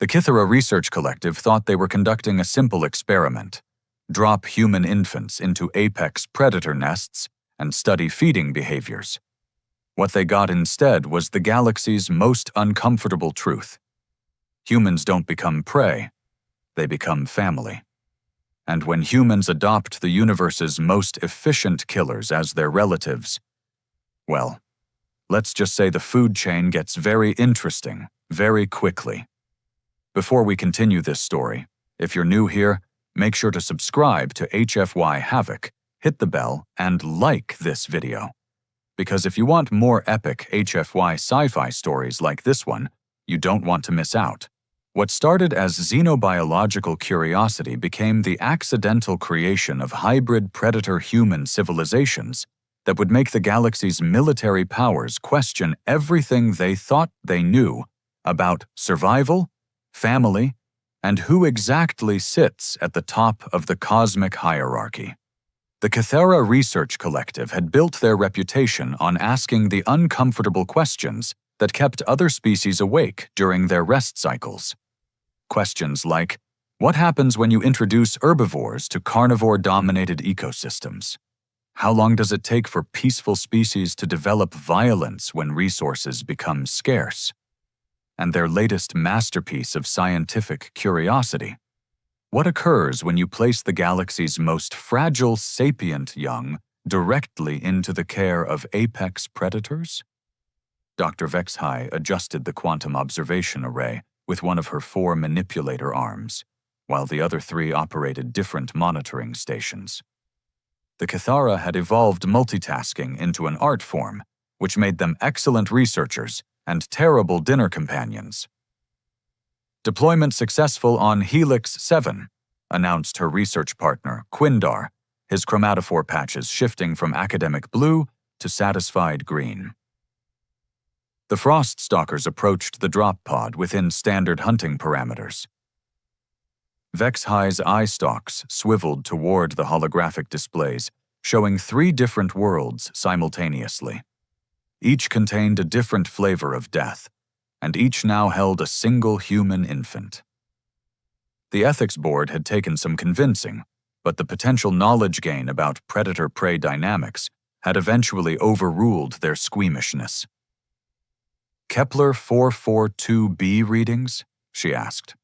The Kythera Research Collective thought they were conducting a simple experiment: drop human infants into apex predator nests and study feeding behaviors. What they got instead was the galaxy's most uncomfortable truth. Humans don't become prey, they become family. And when humans adopt the universe's most efficient killers as their relatives, well, let's just say the food chain gets very interesting very quickly. Before we continue this story, if you're new here, make sure to subscribe to HFY Havoc, hit the bell, and like this video. Because if you want more epic HFY sci-fi stories like this one, you don't want to miss out. What started as xenobiological curiosity became the accidental creation of hybrid predator-human civilizations that would make the galaxy's military powers question everything they thought they knew about survival, family, and who exactly sits at the top of the cosmic hierarchy. The Kythera Research Collective had built their reputation on asking the uncomfortable questions that kept other species awake during their rest cycles. Questions like, what happens when you introduce herbivores to carnivore-dominated ecosystems? How long does it take for peaceful species to develop violence when resources become scarce? And their latest masterpiece of scientific curiosity: what occurs when you place the galaxy's most fragile sapient young directly into the care of apex predators? Dr. Vexhai adjusted the quantum observation array with one of her 4 manipulator arms, while the other 3 operated different monitoring stations. The Kythera had evolved multitasking into an art form, which made them excellent researchers and terrible dinner companions. Deployment successful on Helix 7, announced her research partner, Quindar, his chromatophore patches shifting from academic blue to satisfied green. The Frost Stalkers approached the drop pod within standard hunting parameters. Vexhai's eye stalks swiveled toward the holographic displays, showing 3 different worlds simultaneously. Each contained a different flavor of death, and each now held a single human infant. The ethics board had taken some convincing, but the potential knowledge gain about predator-prey dynamics had eventually overruled their squeamishness. Kepler 442b readings? She asked.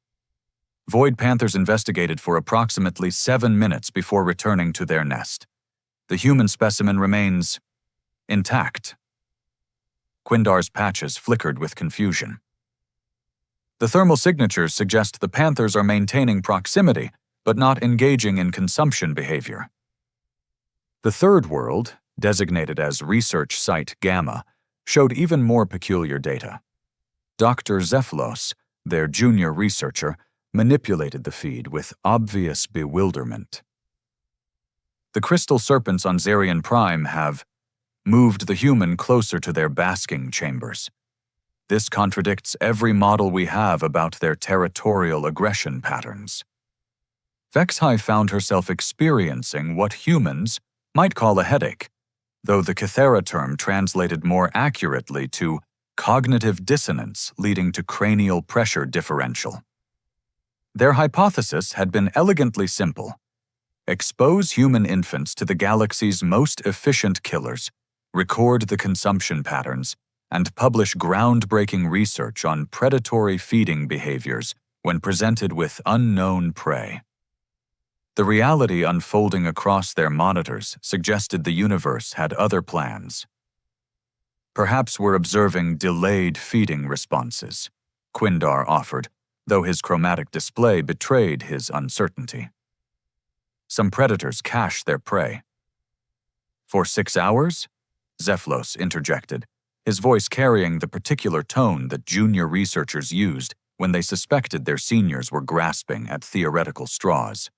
Void Panthers investigated for approximately 7 minutes before returning to their nest. The human specimen remains intact. Quindar's patches flickered with confusion. The thermal signatures suggest the Panthers are maintaining proximity, but not engaging in consumption behavior. The third world, designated as Research Site Gamma, showed even more peculiar data. Dr. Zephylos, their junior researcher, manipulated the feed with obvious bewilderment. The crystal serpents on Zarian Prime have moved the human closer to their basking chambers. This contradicts every model we have about their territorial aggression patterns. Vexhai found herself experiencing what humans might call a headache, though the Kythera term translated more accurately to cognitive dissonance leading to cranial pressure differential. Their hypothesis had been elegantly simple: expose human infants to the galaxy's most efficient killers, record the consumption patterns, and publish groundbreaking research on predatory feeding behaviors when presented with unknown prey. The reality unfolding across their monitors suggested the universe had other plans. Perhaps we're observing delayed feeding responses, Quindar offered, though his chromatic display betrayed his uncertainty. Some predators cache their prey. For 6 hours? Zephylos interjected, his voice carrying the particular tone that junior researchers used when they suspected their seniors were grasping at theoretical straws.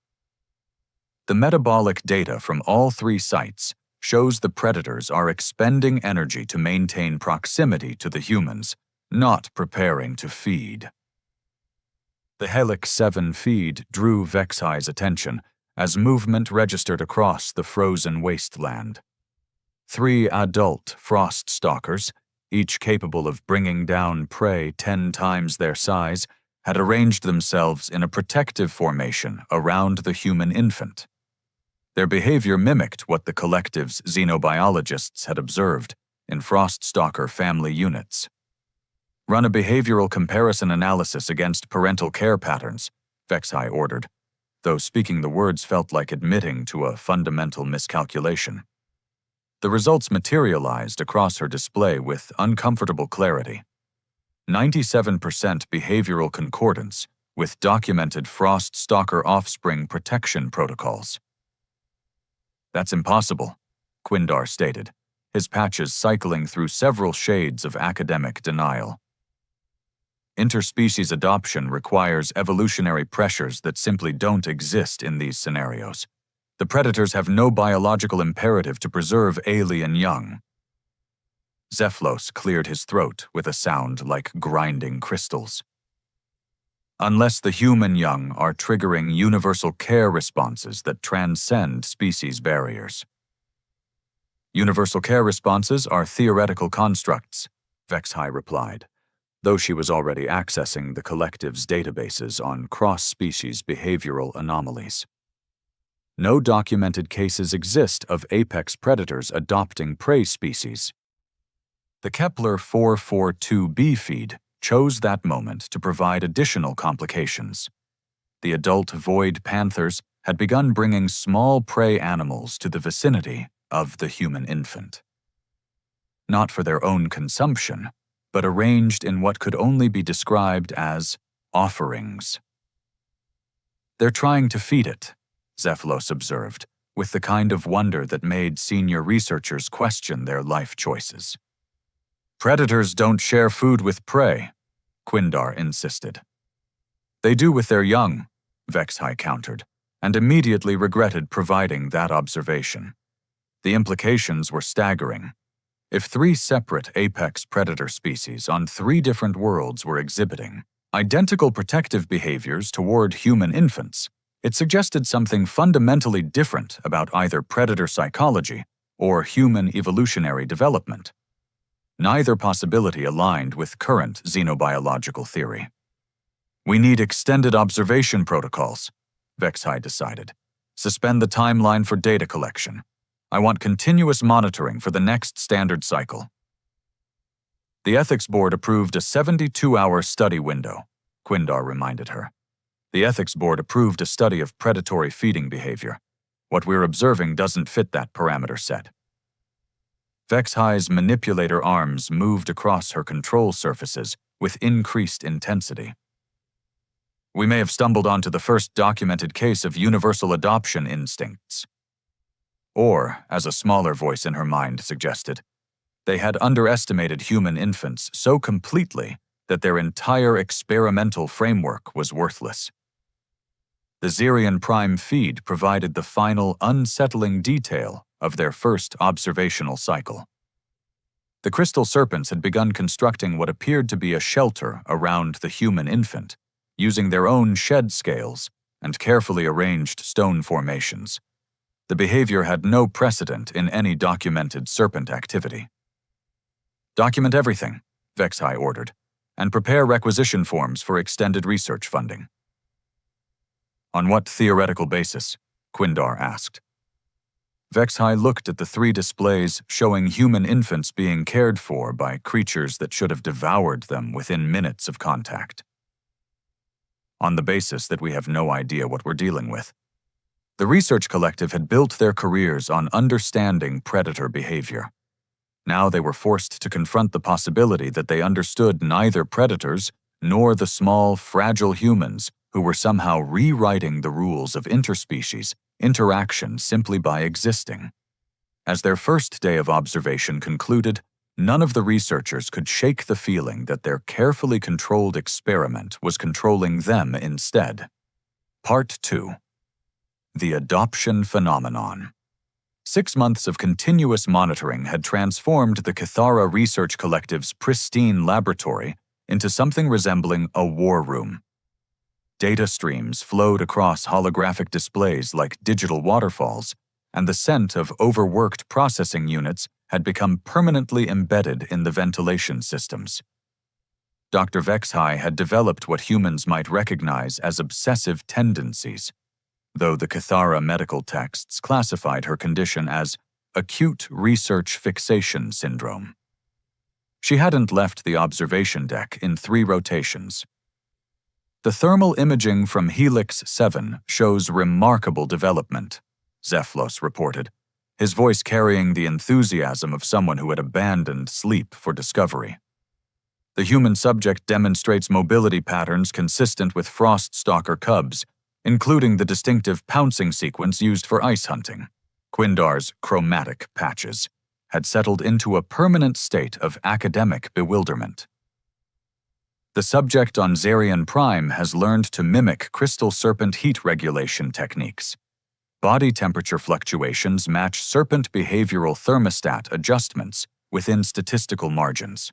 The metabolic data from all 3 sites shows the predators are expending energy to maintain proximity to the humans, not preparing to feed. The Helix 7 feed drew Vexhai's attention as movement registered across the frozen wasteland. 3 adult frost stalkers, each capable of bringing down prey 10 times their size, had arranged themselves in a protective formation around the human infant. Their behavior mimicked what the collective's xenobiologists had observed in Froststalker family units. Run a behavioral comparison analysis against parental care patterns, Vexhai ordered, though speaking the words felt like admitting to a fundamental miscalculation. The results materialized across her display with uncomfortable clarity. 97% behavioral concordance with documented Froststalker offspring protection protocols. That's impossible, Quindar stated, his patches cycling through several shades of academic denial. Interspecies adoption requires evolutionary pressures that simply don't exist in these scenarios. The predators have no biological imperative to preserve alien young. Zeflos cleared his throat with a sound like grinding crystals. Unless the human young are triggering universal care responses that transcend species barriers. Universal care responses are theoretical constructs, Vexhai replied, though she was already accessing the collective's databases on cross-species behavioral anomalies. No documented cases exist of apex predators adopting prey species. The Kepler 442b feed chose that moment to provide additional complications. The adult void panthers had begun bringing small prey animals to the vicinity of the human infant. Not for their own consumption, but arranged in what could only be described as offerings. They're trying to feed it, Zeflos observed, with the kind of wonder that made senior researchers question their life choices. Predators don't share food with prey, Quindar insisted. They do with their young, Vexhai countered, and immediately regretted providing that observation. The implications were staggering. If 3 separate apex predator species on 3 different worlds were exhibiting identical protective behaviors toward human infants, it suggested something fundamentally different about either predator psychology or human evolutionary development. Neither possibility aligned with current xenobiological theory. We need extended observation protocols, Vexhai decided. Suspend the timeline for data collection. I want continuous monitoring for the next standard cycle. The ethics board approved a 72-hour study window, Quindar reminded her. The ethics board approved a study of predatory feeding behavior. What we're observing doesn't fit that parameter set. Vexhai's manipulator arms moved across her control surfaces with increased intensity. We may have stumbled onto the first documented case of universal adoption instincts. Or, as a smaller voice in her mind suggested, they had underestimated human infants so completely that their entire experimental framework was worthless. The Xerion Prime feed provided the final unsettling detail of their first observational cycle. The crystal serpents had begun constructing what appeared to be a shelter around the human infant, using their own shed scales and carefully arranged stone formations. The behavior had no precedent in any documented serpent activity. Document everything, Vexhai ordered, and prepare requisition forms for extended research funding. On what theoretical basis? Quindar asked. Vexhai looked at the 3 displays showing human infants being cared for by creatures that should have devoured them within minutes of contact. On the basis that we have no idea what we're dealing with. The research collective had built their careers on understanding predator behavior. Now they were forced to confront the possibility that they understood neither predators nor the small, fragile humans who were somehow rewriting the rules of interspecies interaction simply by existing. As their first day of observation concluded, none of the researchers could shake the feeling that their carefully controlled experiment was controlling them instead. Part 2. The Adoption Phenomenon. 6 months of continuous monitoring had transformed the Cathara Research Collective's pristine laboratory into something resembling a war room. Data streams flowed across holographic displays like digital waterfalls, and the scent of overworked processing units had become permanently embedded in the ventilation systems. Dr. Vexhai had developed what humans might recognize as obsessive tendencies, though the Cathara medical texts classified her condition as acute research fixation syndrome. She hadn't left the observation deck in 3 rotations. The thermal imaging from Helix 7 shows remarkable development, Zeflos reported, his voice carrying the enthusiasm of someone who had abandoned sleep for discovery. The human subject demonstrates mobility patterns consistent with froststalker cubs, including the distinctive pouncing sequence used for ice hunting. Quindar's chromatic patches had settled into a permanent state of academic bewilderment. The subject on Zarian Prime has learned to mimic crystal serpent heat regulation techniques. Body temperature fluctuations match serpent behavioral thermostat adjustments within statistical margins.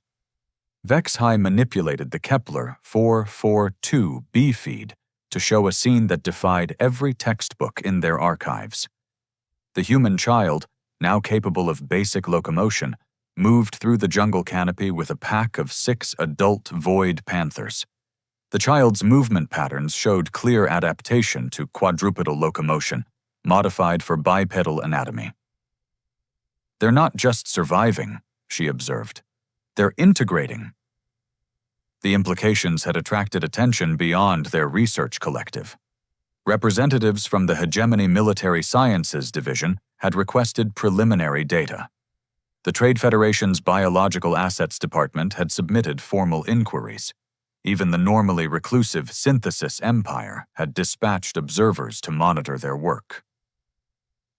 Vexhai manipulated the Kepler 442b feed to show a scene that defied every textbook in their archives. The human child, now capable of basic locomotion, moved through the jungle canopy with a pack of 6 adult void panthers. The child's movement patterns showed clear adaptation to quadrupedal locomotion, modified for bipedal anatomy. "They're not just surviving," she observed. "They're integrating." The implications had attracted attention beyond their research collective. Representatives from the Hegemony Military Sciences Division had requested preliminary data. The Trade Federation's Biological Assets Department had submitted formal inquiries. Even the normally reclusive Synthesis Empire had dispatched observers to monitor their work.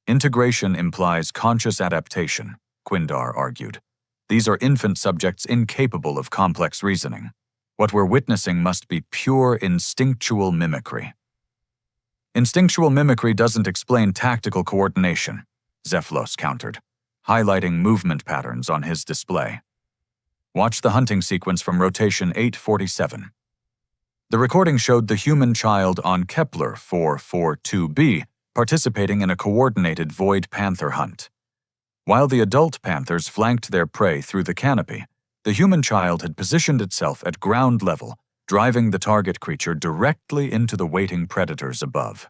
Integration implies conscious adaptation, Quindar argued. These are infant subjects incapable of complex reasoning. What we're witnessing must be pure instinctual mimicry. Instinctual mimicry doesn't explain tactical coordination, Zeflos countered, highlighting movement patterns on his display. Watch the hunting sequence from rotation 847. The recording showed the human child on Kepler 442b participating in a coordinated void panther hunt. While the adult panthers flanked their prey through the canopy, the human child had positioned itself at ground level, driving the target creature directly into the waiting predators above.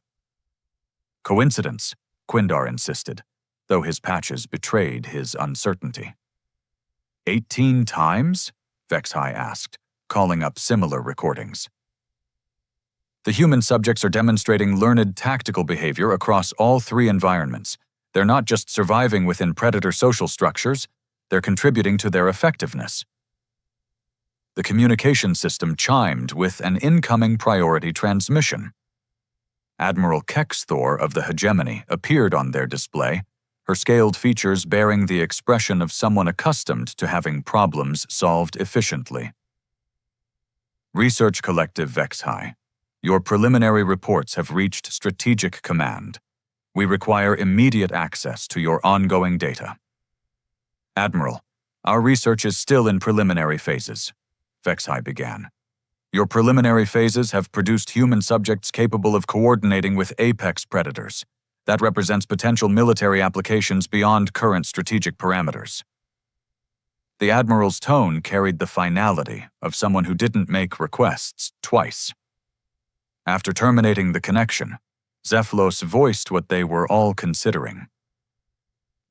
Coincidence, Quindar insisted, though his patches betrayed his uncertainty. 18 times? Vexhai asked, calling up similar recordings. The human subjects are demonstrating learned tactical behavior across all 3 environments. They're not just surviving within predator social structures, they're contributing to their effectiveness. The communication system chimed with an incoming priority transmission. Admiral Kexthor of the Hegemony appeared on their display, her scaled features bearing the expression of someone accustomed to having problems solved efficiently. Research Collective Vexhai, your preliminary reports have reached Strategic Command. We require immediate access to your ongoing data. Admiral, our research is still in preliminary phases, Vexhai began. Your preliminary phases have produced human subjects capable of coordinating with apex predators. That represents potential military applications beyond current strategic parameters. The Admiral's tone carried the finality of someone who didn't make requests twice. After terminating the connection, Zeflos voiced what they were all considering.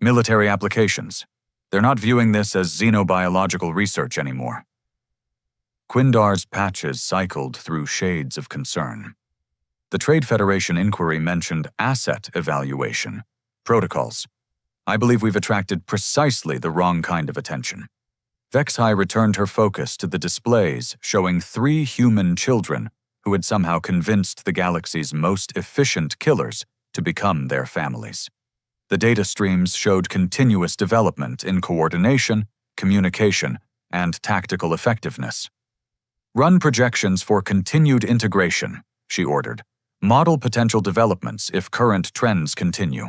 Military applications. They're not viewing this as xenobiological research anymore. Quindar's patches cycled through shades of concern. The Trade Federation inquiry mentioned asset evaluation, protocols. I believe we've attracted precisely the wrong kind of attention. Vexhai returned her focus to the displays showing 3 human children who had somehow convinced the galaxy's most efficient killers to become their families. The data streams showed continuous development in coordination, communication, and tactical effectiveness. Run projections for continued integration, she ordered. Model potential developments if current trends continue.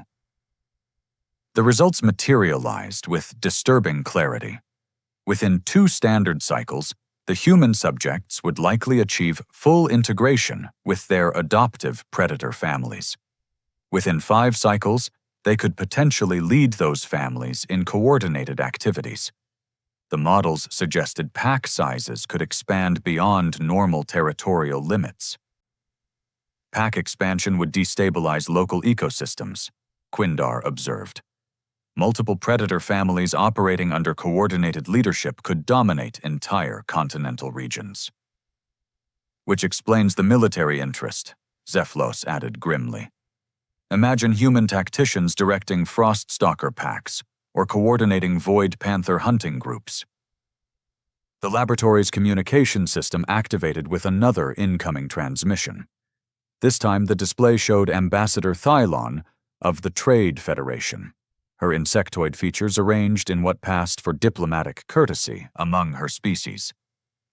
The results materialized with disturbing clarity. Within 2 standard cycles, the human subjects would likely achieve full integration with their adoptive predator families. Within 5 cycles, they could potentially lead those families in coordinated activities. The models suggested pack sizes could expand beyond normal territorial limits. Pack expansion would destabilize local ecosystems, Quindar observed. Multiple predator families operating under coordinated leadership could dominate entire continental regions. Which explains the military interest, Zeflos added grimly. Imagine human tacticians directing Froststalker packs or coordinating Void Panther hunting groups. The laboratory's communication system activated with another incoming transmission. This time, the display showed Ambassador Thylon of the Trade Federation, her insectoid features arranged in what passed for diplomatic courtesy among her species.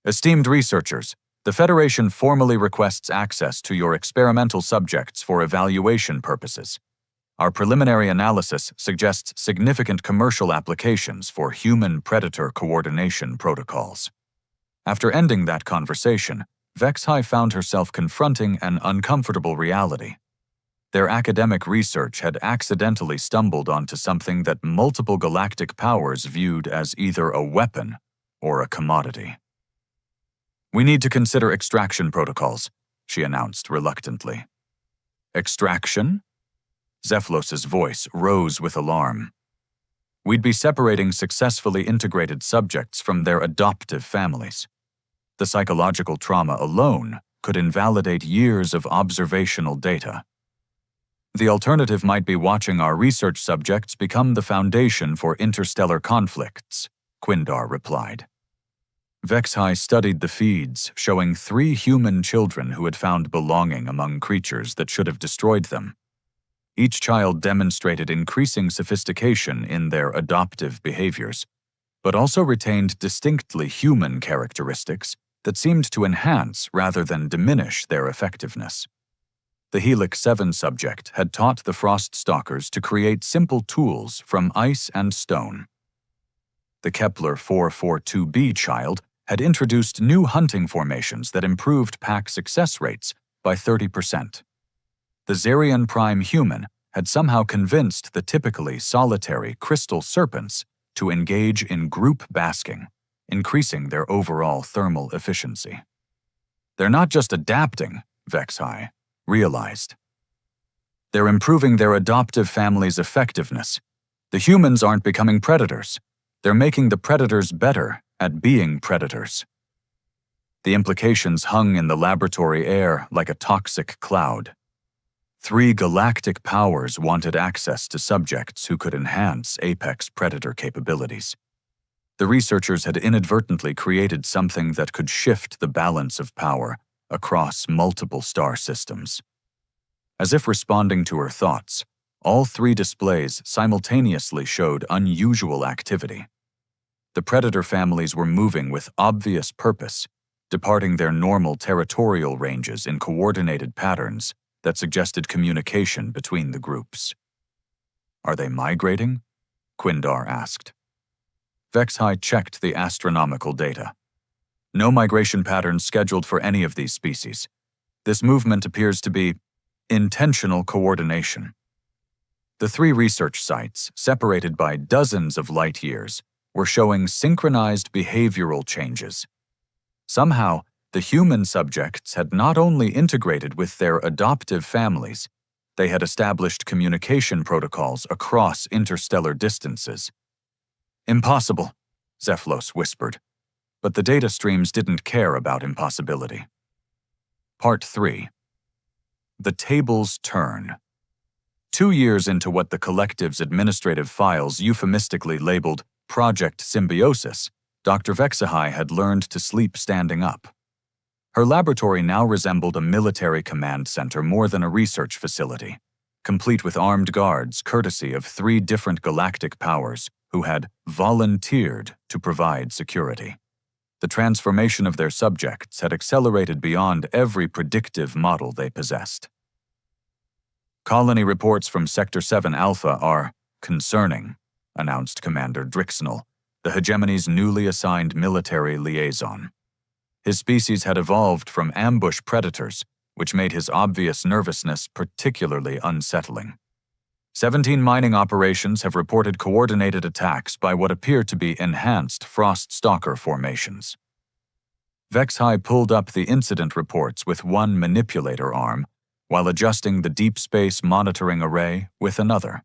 Esteemed researchers, the Federation formally requests access to your experimental subjects for evaluation purposes. Our preliminary analysis suggests significant commercial applications for human-predator coordination protocols. After ending that conversation, Vexhai found herself confronting an uncomfortable reality. Their academic research had accidentally stumbled onto something that multiple galactic powers viewed as either a weapon or a commodity. "We need to consider extraction protocols," she announced reluctantly. "Extraction?" Zeflos's voice rose with alarm. "We'd be separating successfully integrated subjects from their adoptive families. The psychological trauma alone could invalidate years of observational data. The alternative might be watching our research subjects become the foundation for interstellar conflicts," Quindar replied. Vexhai studied the feeds showing 3 human children who had found belonging among creatures that should have destroyed them. Each child demonstrated increasing sophistication in their adoptive behaviors, but also retained distinctly human characteristics that seemed to enhance rather than diminish their effectiveness. The Helix 7 subject had taught the Froststalkers to create simple tools from ice and stone. The Kepler 442b child had introduced new hunting formations that improved pack success rates by 30%. The Zerion Prime human had somehow convinced the typically solitary crystal serpents to engage in group basking, increasing their overall thermal efficiency. "They're not just adapting," Vexhai realized. "They're improving their adoptive family's effectiveness. The humans aren't becoming predators. They're making the predators better at being predators." The implications hung in the laboratory air like a toxic cloud. 3 galactic powers wanted access to subjects who could enhance apex predator capabilities. The researchers had inadvertently created something that could shift the balance of power across multiple star systems. As if responding to her thoughts, all 3 displays simultaneously showed unusual activity. The predator families were moving with obvious purpose, departing their normal territorial ranges in coordinated patterns that suggested communication between the groups. "Are they migrating?" Quindar asked. Vexhai checked the astronomical data. No migration patterns scheduled for any of these species. This movement appears to be intentional coordination. The 3 research sites, separated by dozens of light years, were showing synchronized behavioral changes. Somehow, the human subjects had not only integrated with their adoptive families, they had established communication protocols across interstellar distances. "Impossible," Zeflos whispered, but the data streams didn't care about impossibility. Part 3. The Tables Turn. 2 years into what the collective's administrative files euphemistically labeled Project Symbiosis, Dr. Vexhai had learned to sleep standing up. Her laboratory now resembled a military command center more than a research facility, complete with armed guards courtesy of 3 different galactic powers who had volunteered to provide security. The transformation of their subjects had accelerated beyond every predictive model they possessed. "Colony reports from Sector 7 Alpha are concerning," announced Commander Drixnell, the hegemony's newly assigned military liaison. His species had evolved from ambush predators, which made his obvious nervousness particularly unsettling. 17 mining operations have reported coordinated attacks by what appear to be enhanced Froststalker formations. Vexhai pulled up the incident reports with one manipulator arm, while adjusting the deep space monitoring array with another.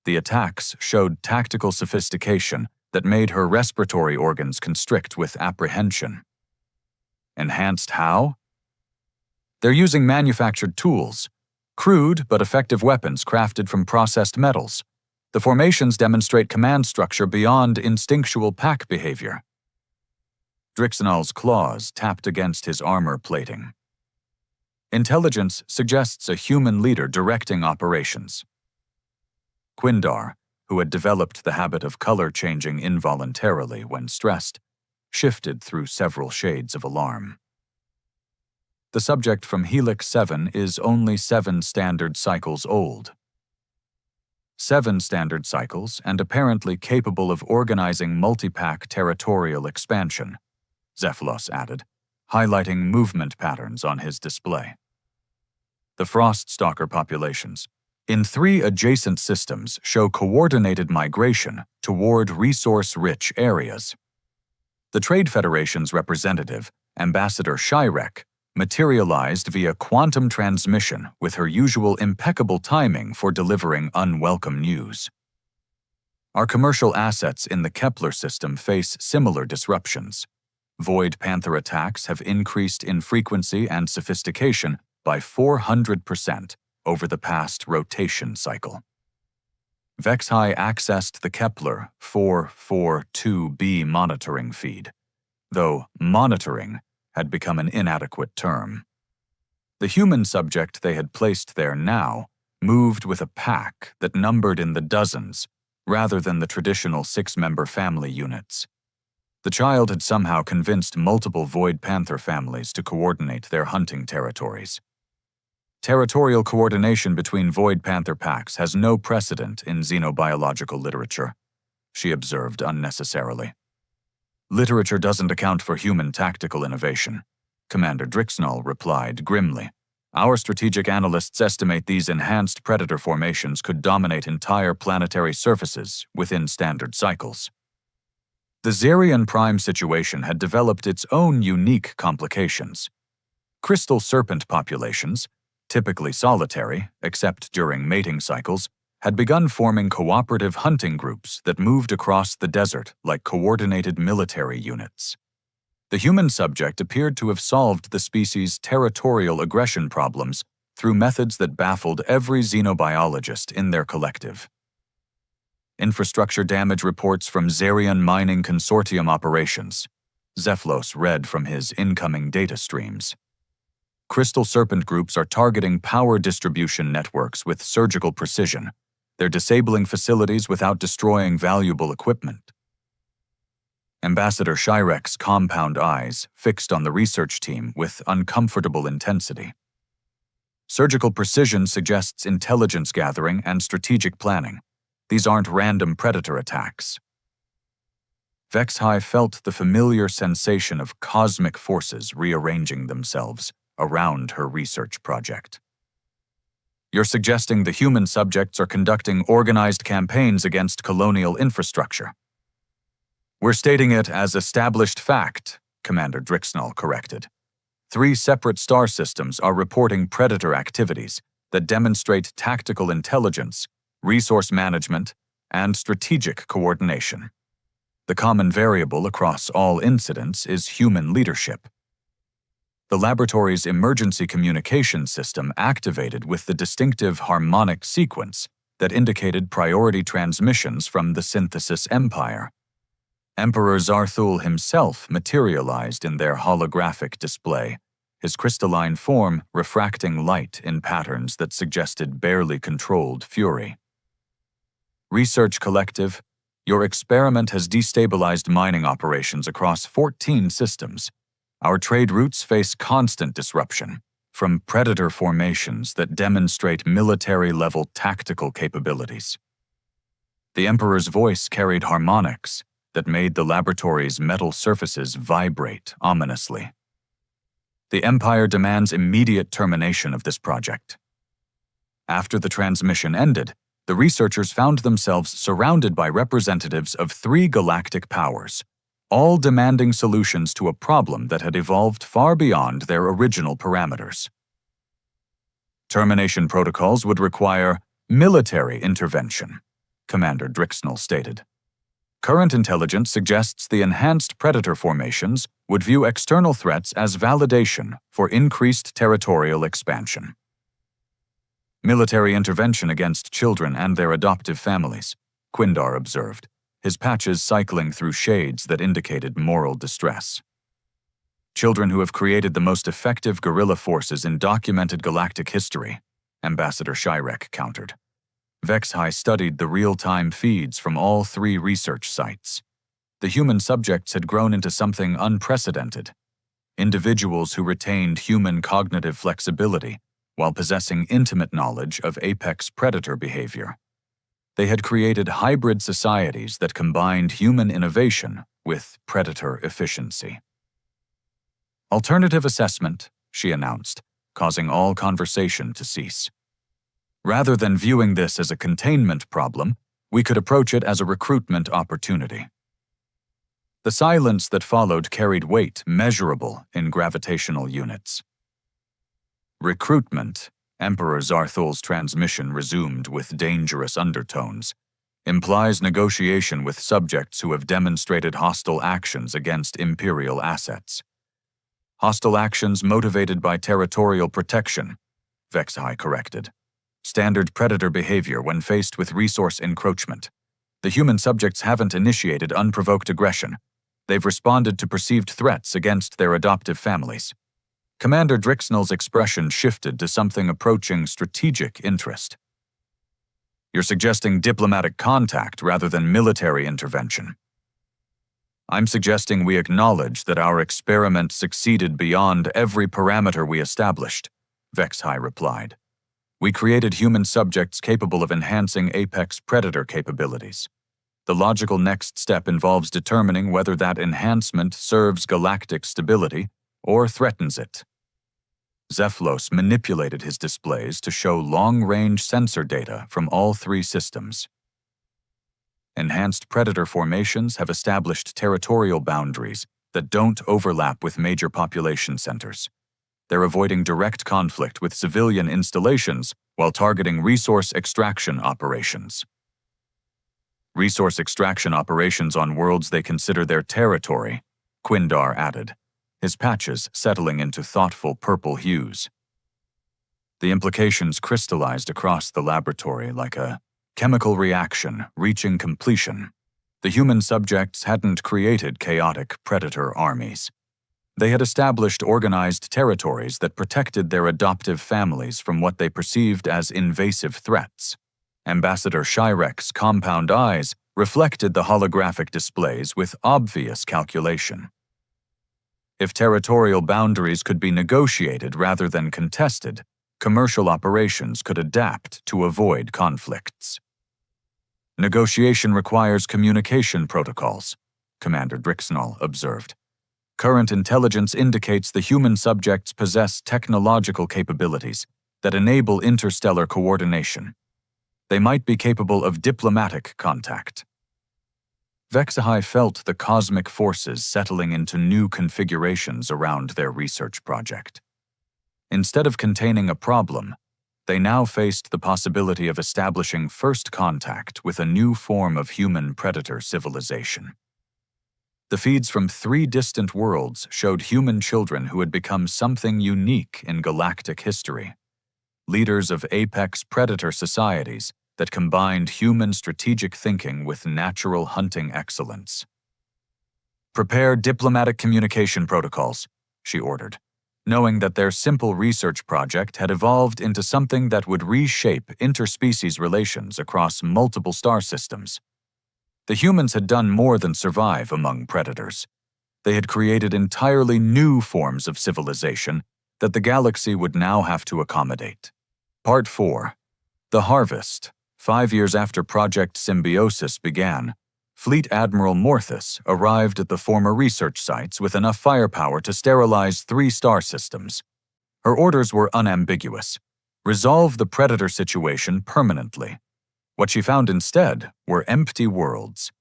The attacks showed tactical sophistication that made her respiratory organs constrict with apprehension. Enhanced how? They're using manufactured tools, crude but effective weapons crafted from processed metals. The formations demonstrate command structure beyond instinctual pack behavior. Drixnall's claws tapped against his armor plating. Intelligence suggests a human leader directing operations. Quindar, who had developed the habit of color changing involuntarily when stressed, shifted through several shades of alarm. The subject from Helix 7 is only 7 standard cycles old. 7 standard cycles and apparently capable of organizing multi-pack territorial expansion, Zephylos added, highlighting movement patterns on his display. The Froststalker populations in 3 adjacent systems show coordinated migration toward resource-rich areas. The Trade Federation's representative, Ambassador Shirek, materialized via quantum transmission with her usual impeccable timing for delivering unwelcome news. Our commercial assets in the Kepler system face similar disruptions. Void Panther attacks have increased in frequency and sophistication by 400% over the past rotation cycle. Vexhai accessed the Kepler 442b monitoring feed, though monitoring had become an inadequate term. The human subject they had placed there now moved with a pack that numbered in the dozens rather than the traditional 6-member family units. The child had somehow convinced multiple Void Panther families to coordinate their hunting territories. Territorial coordination between Void Panther packs has no precedent in xenobiological literature, she observed unnecessarily. Literature doesn't account for human tactical innovation, Commander Drixnall replied grimly. Our strategic analysts estimate these enhanced predator formations could dominate entire planetary surfaces within standard cycles. The Zarian Prime situation had developed its own unique complications. Crystal serpent populations, typically solitary, except during mating cycles, had begun forming cooperative hunting groups that moved across the desert like coordinated military units. The human subject appeared to have solved the species' territorial aggression problems through methods that baffled every xenobiologist in their collective. Infrastructure damage reports from Zarian Mining Consortium operations, Zephylos read from his incoming data streams. Crystal serpent groups are targeting power distribution networks with surgical precision. They're disabling facilities without destroying valuable equipment. Ambassador Shirek's compound eyes fixed on the research team with uncomfortable intensity. Surgical precision suggests intelligence gathering and strategic planning. These aren't random predator attacks. Vexhai felt the familiar sensation of cosmic forces rearranging themselves around her research project. You're suggesting the human subjects are conducting organized campaigns against colonial infrastructure. We're stating it as established fact, Commander Drixnall corrected. 3 separate star systems are reporting predator activities that demonstrate tactical intelligence, resource management, and strategic coordination. The common variable across all incidents is human leadership. The laboratory's emergency communication system activated with the distinctive harmonic sequence that indicated priority transmissions from the Synthesis Empire. Emperor Zarthul himself materialized in their holographic display, his crystalline form refracting light in patterns that suggested barely controlled fury. Research Collective, your experiment has destabilized mining operations across 14 systems. Our trade routes face constant disruption from predator formations that demonstrate military-level tactical capabilities. The Emperor's voice carried harmonics that made the laboratory's metal surfaces vibrate ominously. The Empire demands immediate termination of this project. After the transmission ended, the researchers found themselves surrounded by representatives of 3 galactic powers, all demanding solutions to a problem that had evolved far beyond their original parameters. Termination protocols would require military intervention, Commander Drixnell stated. Current intelligence suggests the enhanced predator formations would view external threats as validation for increased territorial expansion. Military intervention against children and their adoptive families, Quindar observed, his patches cycling through shades that indicated moral distress. Children who have created the most effective guerrilla forces in documented galactic history, Ambassador Shirek countered. Vexhai studied the real-time feeds from all 3 research sites. The human subjects had grown into something unprecedented. Individuals who retained human cognitive flexibility while possessing intimate knowledge of apex predator behavior. They had created hybrid societies that combined human innovation with predator efficiency. Alternative assessment, she announced, causing all conversation to cease. Rather than viewing this as a containment problem, we could approach it as a recruitment opportunity. The silence that followed carried weight measurable in gravitational units. Recruitment, Emperor Zarthul's transmission resumed with dangerous undertones, implies negotiation with subjects who have demonstrated hostile actions against Imperial assets. Hostile actions motivated by territorial protection, Vexhai corrected. Standard predator behavior when faced with resource encroachment. The human subjects haven't initiated unprovoked aggression. They've responded to perceived threats against their adoptive families. Commander Drixnell's expression shifted to something approaching strategic interest. You're suggesting diplomatic contact rather than military intervention. I'm suggesting we acknowledge that our experiment succeeded beyond every parameter we established, Vexhai replied. We created human subjects capable of enhancing apex predator capabilities. The logical next step involves determining whether that enhancement serves galactic stability or threatens it. Zephylos manipulated his displays to show long-range sensor data from all 3 systems. Enhanced predator formations have established territorial boundaries that don't overlap with major population centers. They're avoiding direct conflict with civilian installations while targeting resource extraction operations. Resource extraction operations on worlds they consider their territory, Quindar added, his patches settling into thoughtful purple hues. The implications crystallized across the laboratory like a chemical reaction reaching completion. The human subjects hadn't created chaotic predator armies. They had established organized territories that protected their adoptive families from what they perceived as invasive threats. Ambassador Shirek's compound eyes reflected the holographic displays with obvious calculation. If territorial boundaries could be negotiated rather than contested, commercial operations could adapt to avoid conflicts. Negotiation requires communication protocols, Commander Drixnell observed. Current intelligence indicates the human subjects possess technological capabilities that enable interstellar coordination. They might be capable of diplomatic contact. Vexhai felt the cosmic forces settling into new configurations around their research project. Instead of containing a problem, they now faced the possibility of establishing first contact with a new form of human predator civilization. The feeds from 3 distant worlds showed human children who had become something unique in galactic history, leaders of apex predator societies that combined human strategic thinking with natural hunting excellence. Prepare diplomatic communication protocols, she ordered, knowing that their simple research project had evolved into something that would reshape interspecies relations across multiple star systems. The humans had done more than survive among predators. They had created entirely new forms of civilization that the galaxy would now have to accommodate. Part 4. The Harvest. 5 years after Project Symbiosis began, Fleet Admiral Morthus arrived at the former research sites with enough firepower to sterilize 3 star systems. Her orders were unambiguous. resolve the predator situation permanently. What she found instead were empty worlds.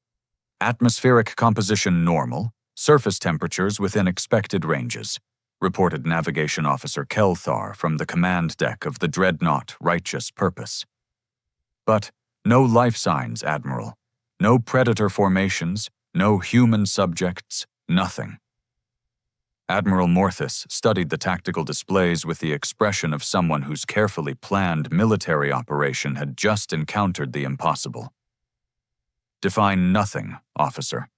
Atmospheric composition normal, surface temperatures within expected ranges, reported Navigation Officer Kelthar from the command deck of the dreadnought Righteous Purpose. But no life signs, Admiral. No predator formations, no human subjects, nothing. Admiral Morthis studied the tactical displays with the expression of someone whose carefully planned military operation had just encountered the impossible. Define nothing, officer.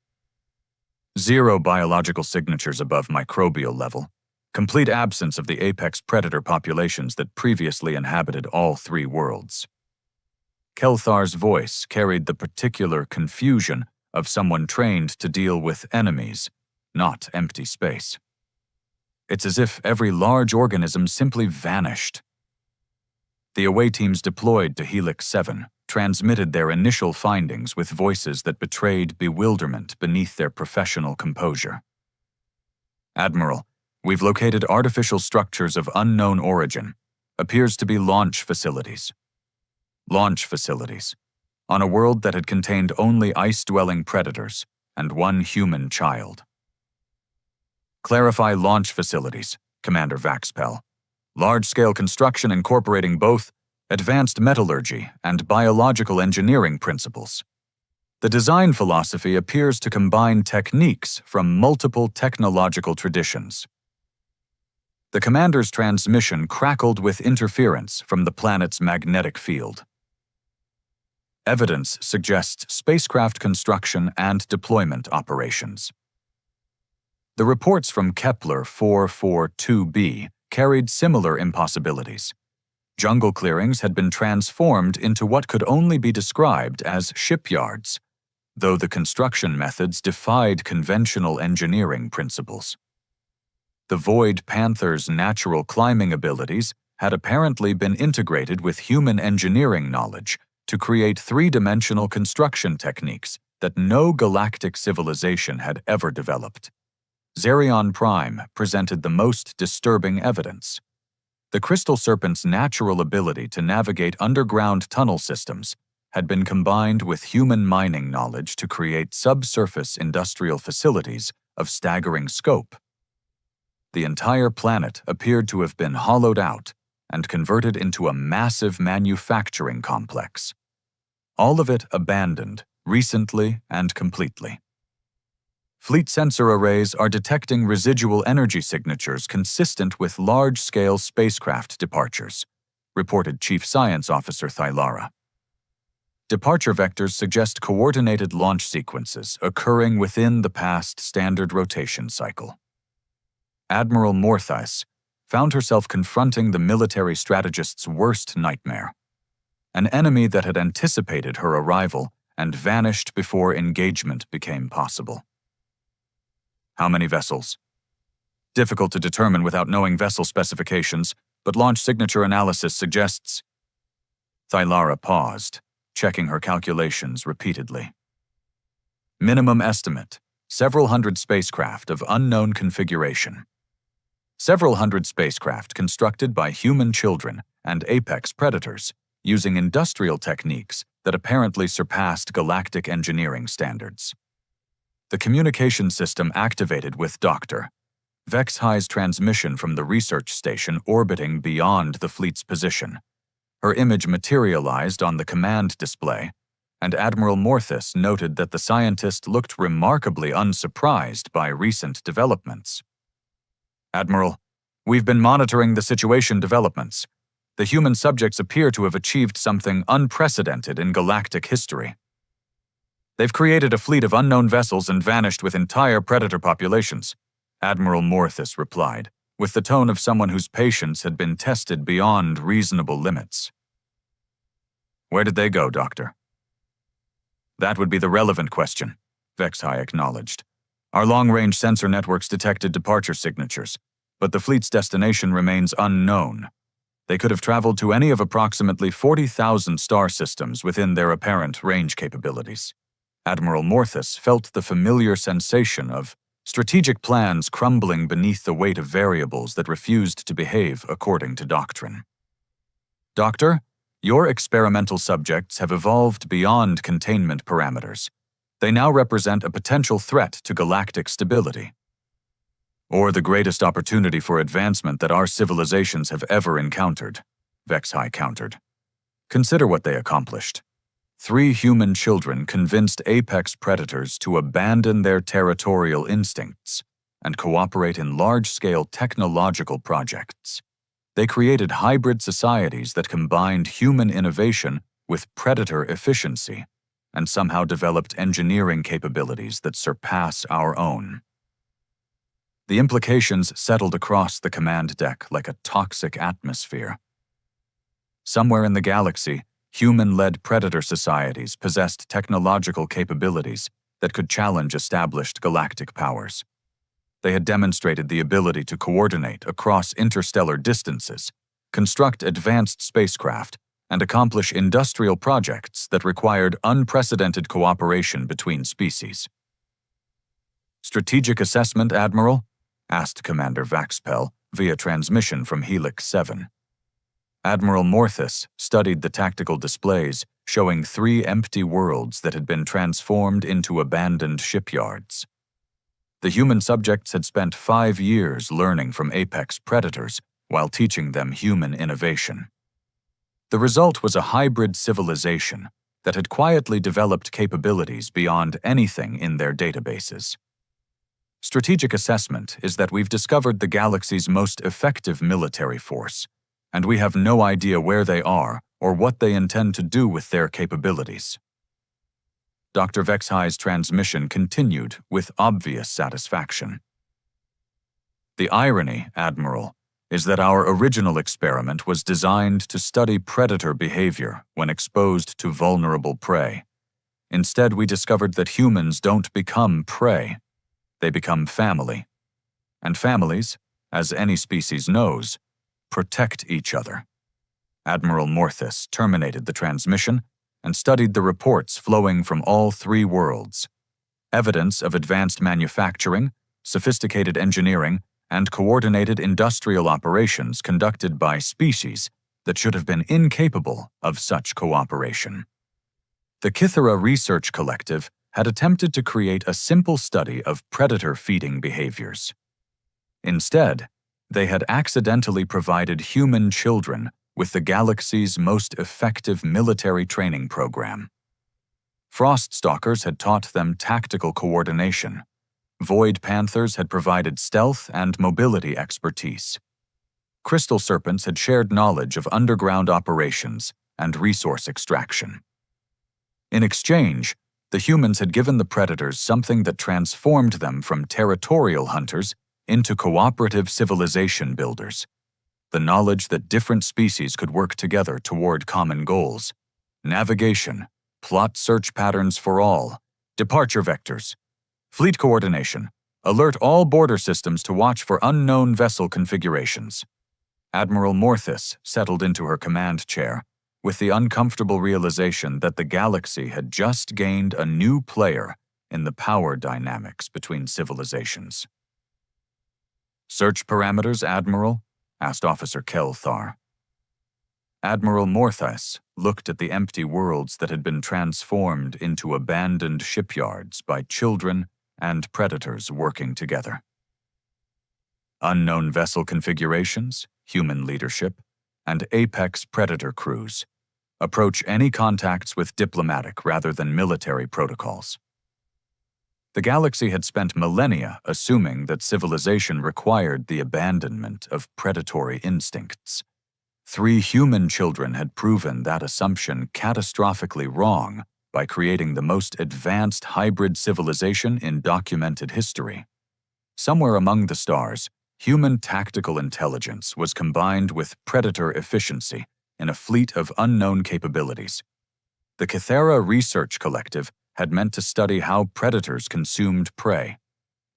Zero biological signatures above microbial level. Complete absence of the apex predator populations that previously inhabited all three worlds. Kelthar's voice carried the particular confusion of someone trained to deal with enemies, not empty space. It's as if every large organism simply vanished. The away teams deployed to Helix 7 transmitted their initial findings with voices that betrayed bewilderment beneath their professional composure. Admiral, we've located artificial structures of unknown origin. Appears to be launch facilities. Launch facilities. On a world that had contained only ice-dwelling predators and one human child. Clarify launch facilities, Commander Vaxpel. Large-scale construction incorporating both advanced metallurgy and biological engineering principles. The design philosophy appears to combine techniques from multiple technological traditions. The commander's transmission crackled with interference from the planet's magnetic field. Evidence suggests spacecraft construction and deployment operations. The reports from Kepler 442b carried similar impossibilities. Jungle clearings had been transformed into what could only be described as shipyards, though the construction methods defied conventional engineering principles. The Void Panther's natural climbing abilities had apparently been integrated with human engineering knowledge to create three-dimensional construction techniques that no galactic civilization had ever developed. Xerion Prime presented the most disturbing evidence. The Crystal Serpent's natural ability to navigate underground tunnel systems had been combined with human mining knowledge to create subsurface industrial facilities of staggering scope. The entire planet appeared to have been hollowed out and converted into a massive manufacturing complex. All of it abandoned, recently and completely. Fleet sensor arrays are detecting residual energy signatures consistent with large-scale spacecraft departures, reported Chief Science Officer Thylara. Departure vectors suggest coordinated launch sequences occurring within the past standard rotation cycle. Admiral Morthis found herself confronting the military strategist's worst nightmare, an enemy that had anticipated her arrival and vanished before engagement became possible. How many vessels? Difficult to determine without knowing vessel specifications, but launch signature analysis suggests. Thylara paused, checking her calculations repeatedly. Minimum estimate, several hundred spacecraft of unknown configuration. Several hundred spacecraft constructed by human children and apex predators using industrial techniques that apparently surpassed galactic engineering standards. The communication system activated with Dr. Vexhi's transmission from the research station orbiting beyond the fleet's position. Her image materialized on the command display, and Admiral Morthis noted that the scientist looked remarkably unsurprised by recent developments. Admiral, we've been monitoring the situation developments. The human subjects appear to have achieved something unprecedented in galactic history. They've created a fleet of unknown vessels and vanished with entire predator populations, Admiral Morthis replied, with the tone of someone whose patience had been tested beyond reasonable limits. Where did they go, Doctor? That would be the relevant question, Vexhi acknowledged. Our long-range sensor networks detected departure signatures, but the fleet's destination remains unknown. They could have traveled to any of approximately 40,000 star systems within their apparent range capabilities. Admiral Morthis felt the familiar sensation of strategic plans crumbling beneath the weight of variables that refused to behave according to doctrine. Doctor, your experimental subjects have evolved beyond containment parameters. They now represent a potential threat to galactic stability. Or the greatest opportunity for advancement that our civilizations have ever encountered, Vexhai countered. Consider what they accomplished. 3 human children convinced apex predators to abandon their territorial instincts and cooperate in large-scale technological projects. They created hybrid societies that combined human innovation with predator efficiency and somehow developed engineering capabilities that surpass our own. The implications settled across the command deck like a toxic atmosphere. Somewhere in the galaxy, human-led predator societies possessed technological capabilities that could challenge established galactic powers. They had demonstrated the ability to coordinate across interstellar distances, construct advanced spacecraft, and accomplish industrial projects that required unprecedented cooperation between species. Strategic assessment, Admiral? Asked Commander Vaxpel via transmission from Helix 7. Admiral Morthus studied the tactical displays showing 3 empty worlds that had been transformed into abandoned shipyards. The human subjects had spent 5 years learning from apex predators while teaching them human innovation. The result was a hybrid civilization that had quietly developed capabilities beyond anything in their databases. Strategic assessment is that we've discovered the galaxy's most effective military force, and we have no idea where they are or what they intend to do with their capabilities. Dr. Vexhai's transmission continued with obvious satisfaction. The irony, Admiral, is that our original experiment was designed to study predator behavior when exposed to vulnerable prey. Instead, we discovered that humans don't become prey. They become family. And families, as any species knows, protect each other. Admiral Morthus terminated the transmission and studied the reports flowing from all 3 worlds. Evidence of advanced manufacturing, sophisticated engineering, and coordinated industrial operations conducted by species that should have been incapable of such cooperation. The Kythera Research Collective had attempted to create a simple study of predator-feeding behaviors. Instead, they had accidentally provided human children with the galaxy's most effective military training program. Froststalkers had taught them tactical coordination. Void Panthers had provided stealth and mobility expertise. Crystal Serpents had shared knowledge of underground operations and resource extraction. In exchange, the humans had given the predators something that transformed them from territorial hunters into cooperative civilization builders. The knowledge that different species could work together toward common goals. Navigation, plot search patterns for all, departure vectors, fleet coordination, alert all border systems to watch for unknown vessel configurations. Admiral Morthus settled into her command chair with the uncomfortable realization that the galaxy had just gained a new player in the power dynamics between civilizations. Search parameters, Admiral? Asked Officer Kelthar. Admiral Morthus looked at the empty worlds that had been transformed into abandoned shipyards by children and predators working together. Unknown vessel configurations, human leadership, and apex predator crews. Approach any contacts with diplomatic rather than military protocols. The galaxy had spent millennia assuming that civilization required the abandonment of predatory instincts. 3 human children had proven that assumption catastrophically wrong by creating the most advanced hybrid civilization in documented history. Somewhere among the stars, human tactical intelligence was combined with predator efficiency in a fleet of unknown capabilities. The Kythera Research Collective had meant to study how predators consumed prey.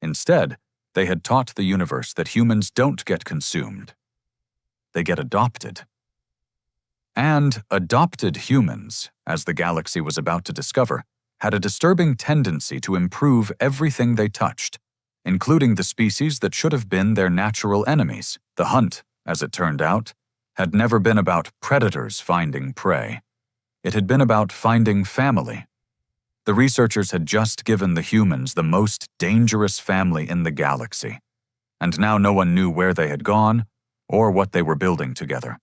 Instead, they had taught the universe that humans don't get consumed. They get adopted. And adopted humans, as the galaxy was about to discover, had a disturbing tendency to improve everything they touched, including the species that should have been their natural enemies. The hunt, as it turned out, had never been about predators finding prey. It had been about finding family. The researchers had just given the humans the most dangerous family in the galaxy, and now no one knew where they had gone or what they were building together.